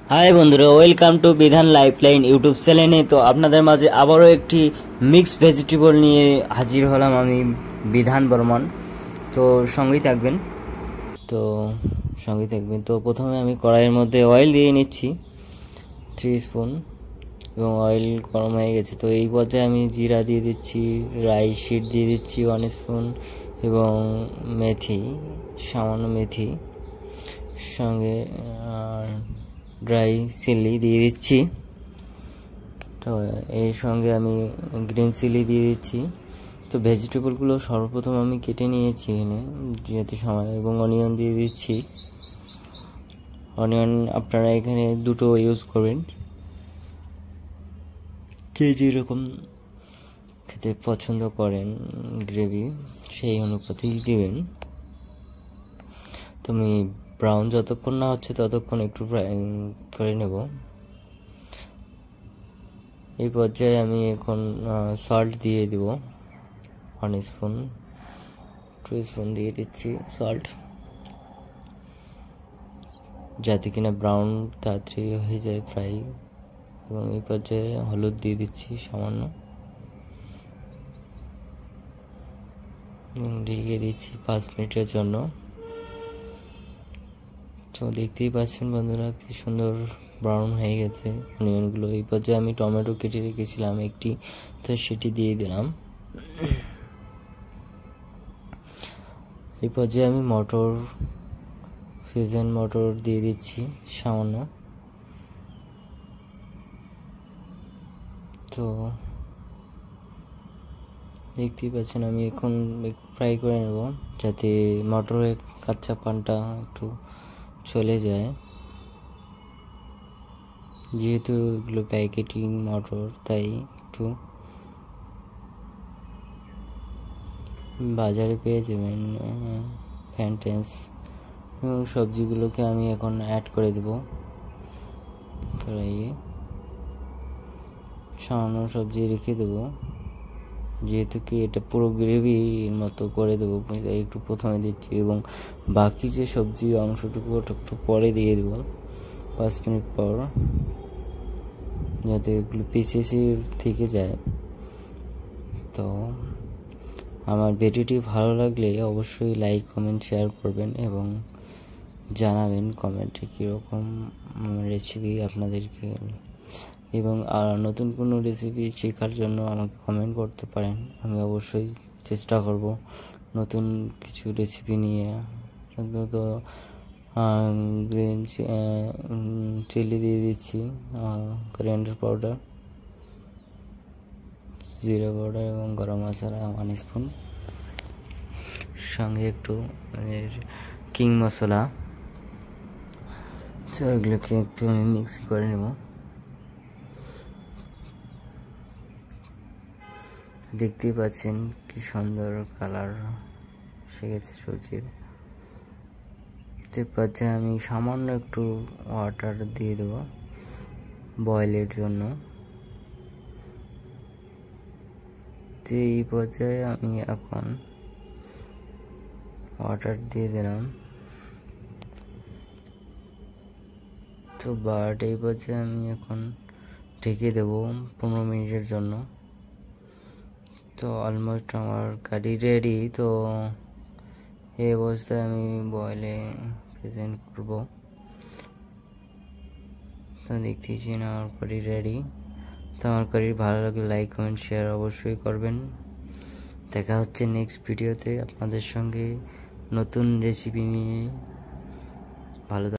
High বন্ধুরা, welcome to বিধান lifeline YouTube চ্যানেলে। তো আপনাদের মাঝে আবারও একটি মিক্সড ভেজিটেবল নিয়ে হাজির হলাম আমি, বিধান বর্মন। তো সঙ্গেই থাকবেন। তো প্রথমে আমি কড়াইয়ের মধ্যে অয়েল দিয়ে নিচ্ছি 3 স্পুন, এবং অয়েল গরম হয়ে গেছে। তো এই পর্যায়ে আমি জিরা দিয়ে দিচ্ছি, রাই শিট দিয়ে দিচ্ছি 1 স্পুন, এবং মেথি, সামান্য মেথি, সঙ্গে ড্রাই চিলি দিয়ে দিচ্ছি। তো এর সঙ্গে আমি গ্রিন চিলি দিয়ে দিচ্ছি। তো ভেজিটেবলগুলো সর্বপ্রথম আমি কেটে নিয়েছি এখানে যেহেতু সময়, এবং অনিয়ন দিয়ে দিচ্ছি। অনিয়ন আপনারা এখানে দুটো ইউজ করবেন, কে যেরকম খেতে পছন্দ করেন গ্রেভি সেই অনুপাতেই দিবেন। তো আমি ব্রাউন যতক্ষণ না হচ্ছে ততক্ষণ একটু ফ্রাই করে নেব। এই পর্যায়ে আমি এখন সল্ট দিয়ে দেব 1 স্পুন, 2 স্পুন দিয়ে দিচ্ছি সল্ট, যাতে কিনা ব্রাউন তাড়াতাড়ি হয়ে যায় ফ্রাই। এবং এই পর্যায়ে হলুদ দিয়ে দিচ্ছি সামান্য, ঢেকে দিচ্ছি 5 মিনিটের জন্য। তো দেখতেই পাচ্ছেন বন্ধুরা কি সুন্দর ব্রাউন হয়ে গেছে অনিয়নগুলো। এই পর্যায়ে আমি টমেটো কেটে রেখেছিলাম একটি, তো সেটি দিয়ে দিলাম। এই পর্যায়ে আমি ফ্রোজেন মটর দিয়ে দিচ্ছি সামান্য। তো দেখতেই পাচ্ছেন আমি এখন ফ্রাই করে নেব, যাতে মটরের কাঁচা পানটা একটু চলে যায়। যেহেতু এগুলো প্যাকেটিং মটর, তাই একটু বাজারে পেয়ে যাবেন ফ্যান্টেন্স। এবং সবজিগুলোকে আমি এখন অ্যাড করে দেব কড়াইয়ে। সামান্য সবজি রেখে দেবো, যেহেতু কি এটা পুরো গ্রেভির মতো করে দেবো, একটু প্রথমে দিচ্ছি, এবং বাকি যে সবজি অংশটুকু ওটা একটু পরে দিয়ে দেবো 5 মিনিট পর, যাতে এগুলো পিসেসি থেকে যায়। তো আমার ভিডিওটি ভালো লাগলে অবশ্যই লাইক, কমেন্ট, শেয়ার করবেন, এবং জানাবেন কমেন্টে কীরকম রেসিপি আপনাদেরকে, এবং আর নতুন কোনো রেসিপি শেখার জন্য আমাকে কমেন্ট করতে পারেন। আমি অবশ্যই চেষ্টা করব নতুন কিছু রেসিপি নিয়ে। তো গ্রিন চিলি দিয়ে দিচ্ছি, করিয়েন্ডার পাউডার, জিরা পাউডার, এবং গরম মশলা 1 স্পুন, সঙ্গে একটু কিং মশলা। তো এগুলোকে একটু আমি মিক্স করে নেব। দেখতেই পাচ্ছেন কি সুন্দর কালার এসে গেছে সবজির। এর পর্যায়ে আমি সামান্য একটু ওয়াটার দিয়ে দেবো বয়েলের জন্য। তো এই পর্যায়ে আমি এখন ওয়াটার দিয়ে দিলাম। তো এই পর্যায়ে আমি এখন ঢেকে দেবো 15 মিনিটের জন্য। তো অলমোস্ট আমার কারি রেডি। তো এই অবস্থায় আমি বয়েলে প্রেজেন্ট করব। তো দেখতেছি না আমার কারি রেডি। তো আমার কারি ভালো লাগলে লাইক, কমেন্ট, শেয়ার অবশ্যই করবেন। দেখা হচ্ছে নেক্সট ভিডিওতে আপনাদের সঙ্গে নতুন রেসিপি নিয়ে। ভালো